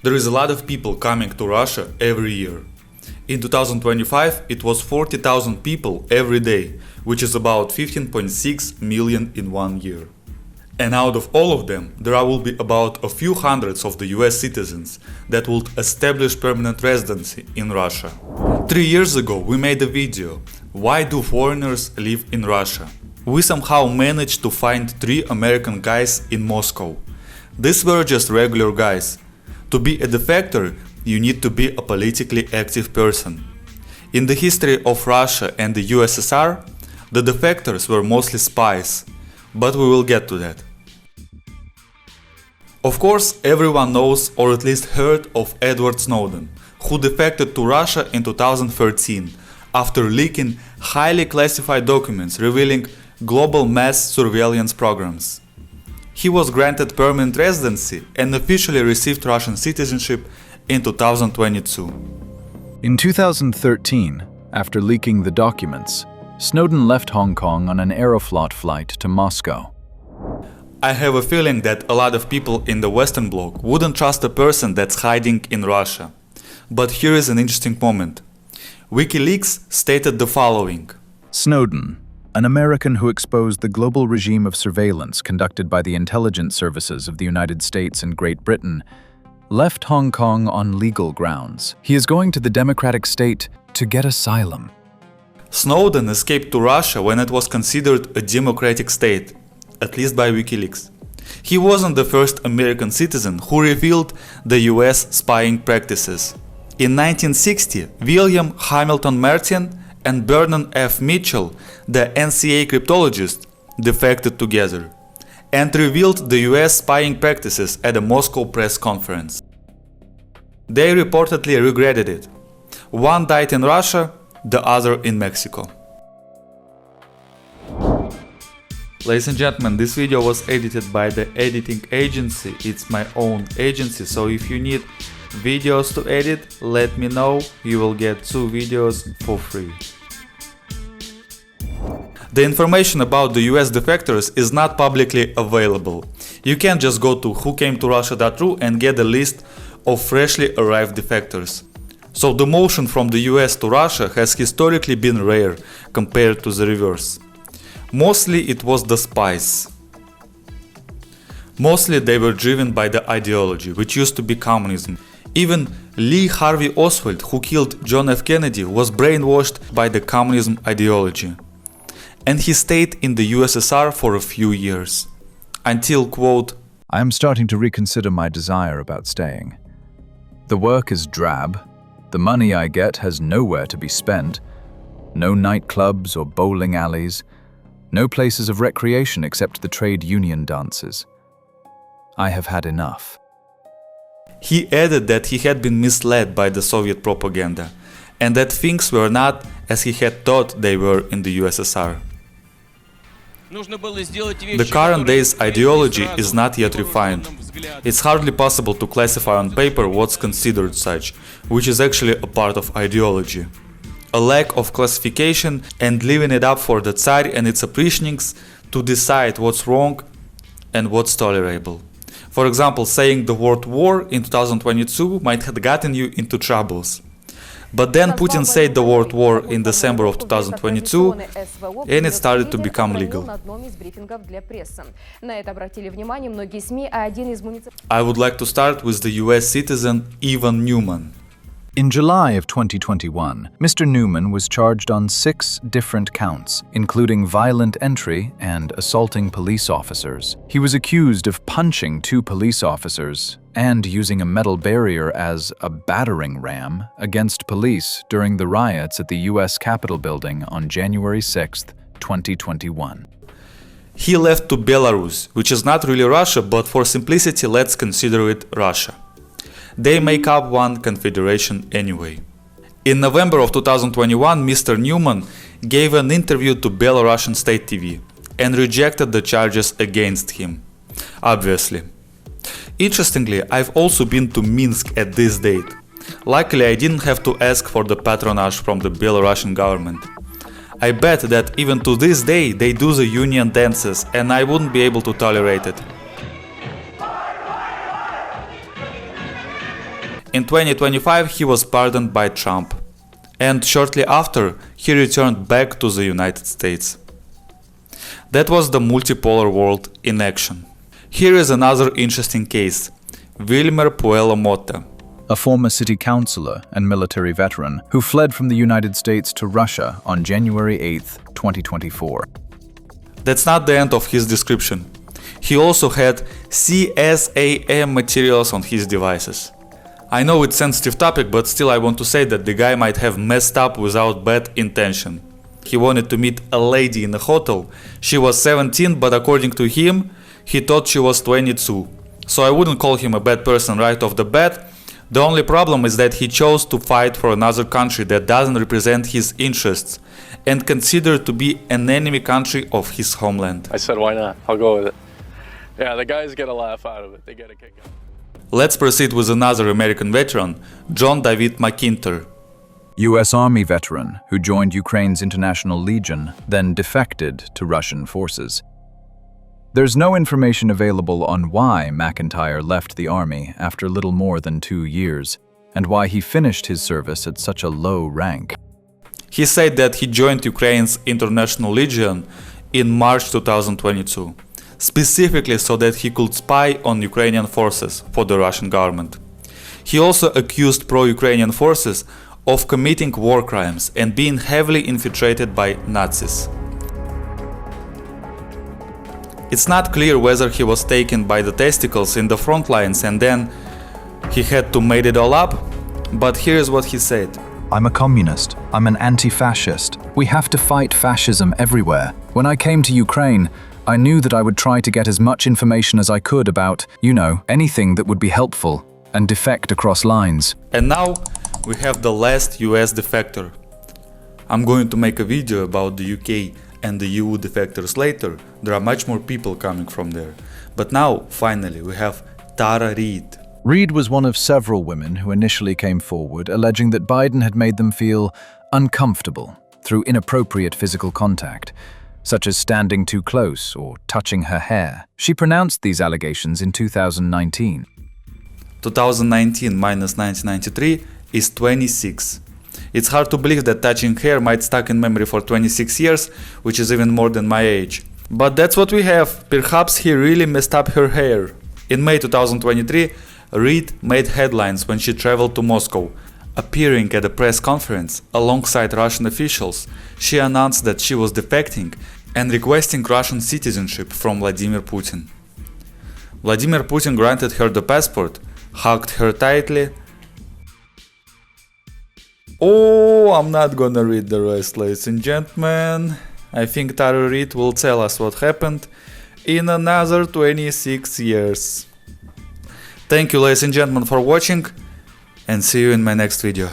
There is a lot of people coming to Russia every year. In 2025, it was 40,000 people every day, which is about 15.6 million in 1 year. And out of all of them, there will be about a few hundreds of the US citizens that would establish permanent residency in Russia. 3 years ago, we made a video, Why do foreigners live in Russia? We somehow managed to find 3 American guys in Moscow. These were just regular guys. To be a defector, you need to be a politically active person. In the history of Russia and the USSR, the defectors were mostly spies, but we will get to that. Of course, everyone knows or at least heard of Edward Snowden, who defected to Russia in 2013 after leaking highly classified documents revealing global mass surveillance programs. He was granted permanent residency and officially received Russian citizenship in 2022. In 2013, after leaking the documents, Snowden left Hong Kong on an Aeroflot flight to Moscow. I have a feeling that a lot of people in the Western Bloc wouldn't trust a person that's hiding in Russia. But here is an interesting moment. WikiLeaks stated the following. Snowden, an American who exposed the global regime of surveillance conducted by the intelligence services of the United States and Great Britain, left Hong Kong on legal grounds. He is going to the democratic state to get asylum. Snowden escaped to Russia when it was considered a democratic state, at least by WikiLeaks. He wasn't the first American citizen who revealed the US spying practices. In 1960, William Hamilton Martin and Vernon F. Mitchell, the NCA cryptologist, defected together and revealed the US spying practices at a Moscow press conference. They reportedly regretted it. One died in Russia, the other in Mexico. Ladies and gentlemen, this video was edited by the editing agency. It's my own agency, so if you need videos to edit, let me know. You will get 2 videos for free. The information about the US defectors is not publicly available. You can't just go to whocametorussia.ru and get a list of freshly arrived defectors. So the motion from the US to Russia has historically been rare compared to the reverse. Mostly it was the spies. Mostly they were driven by the ideology, which used to be communism. Even Lee Harvey Oswald, who killed John F. Kennedy, was brainwashed by the communism ideology. And he stayed in the USSR for a few years. Until, quote, I am starting to reconsider my desire about staying. The work is drab. The money I get has nowhere to be spent. No nightclubs or bowling alleys. No places of recreation except the trade union dances. I have had enough. He added that he had been misled by the Soviet propaganda and that things were not as he had thought they were in the USSR. The current day's ideology is not yet refined. It's hardly possible to classify on paper what's considered such, which is actually a part of ideology. A lack of classification and leaving it up for the Tsar and its opprichnings to decide what's wrong and what's tolerable. For example, saying the word war in 2022 might have gotten you into troubles. But then Putin said the word war in December of 2022, and it started to become legal. I would like to start with the US citizen Evan Newman. In July of 2021, Mr. Newman was charged on 6 different counts, including violent entry and assaulting police officers. He was accused of punching 2 police officers and using a metal barrier as a battering ram against police during the riots at the US Capitol building on January 6, 2021. He left to Belarus, which is not really Russia, but for simplicity, let's consider it Russia. They make up one confederation anyway. In November of 2021, Mr. Newman gave an interview to Belarusian state TV and rejected the charges against him. Obviously. Interestingly, I've also been to Minsk at this date. Luckily, I didn't have to ask for the patronage from the Belarusian government. I bet that even to this day they do the union dances and I wouldn't be able to tolerate it. In 2025 he was pardoned by Trump. And shortly after, he returned back to the United States. That was the multipolar world in action. Here is another interesting case. Wilmer Puello-Mota, a former city councilor and military veteran who fled from the United States to Russia on January 8, 2024. That's not the end of his description. He also had CSAM materials on his devices. I know it's a sensitive topic, but still I want to say that the guy might have messed up without bad intention. He wanted to meet a lady in a hotel. She was 17, but according to him, he thought she was 22. So I wouldn't call him a bad person right off the bat. The only problem is that he chose to fight for another country that doesn't represent his interests and considered to be an enemy country of his homeland. I said, why not? I'll go with it. Yeah, the guys get a laugh out of it. They get a kick out of it. Let's proceed with another American veteran, John David McIntyre. U.S. Army veteran who joined Ukraine's International Legion, then defected to Russian forces. There's no information available on why McIntyre left the army after little more than 2 years, and why he finished his service at such a low rank. He said that he joined Ukraine's International Legion in March 2022, specifically so that he could spy on Ukrainian forces for the Russian government. He also accused pro-Ukrainian forces of committing war crimes and being heavily infiltrated by Nazis. It's not clear whether he was taken by the testicles in the front lines and then he had to made it all up, but here's what he said. I'm a communist. I'm an anti-fascist. We have to fight fascism everywhere. When I came to Ukraine, I knew that I would try to get as much information as I could about, anything that would be helpful and defect across lines. And now we have the last US defector. I'm going to make a video about the UK and the EU defectors later. There are much more people coming from there. But now, finally, we have Tara Reade. Reade was one of several women who initially came forward alleging that Biden had made them feel uncomfortable through inappropriate physical contact, such as standing too close or touching her hair. She pronounced these allegations in 2019. 2019 minus 1993 is 26. It's hard to believe that touching hair might stuck in memory for 26 years, which is even more than my age. But that's what we have. Perhaps he really messed up her hair. In May 2023, Reade made headlines when she traveled to Moscow. Appearing at a press conference alongside Russian officials, she announced that she was defecting and requesting Russian citizenship from Vladimir Putin. Vladimir Putin granted her the passport, hugged her tightly. Oh, I'm not gonna read the rest, ladies and gentlemen. I think Tara Reade will tell us what happened in another 26 years. Thank you, ladies and gentlemen, for watching, and see you in my next video.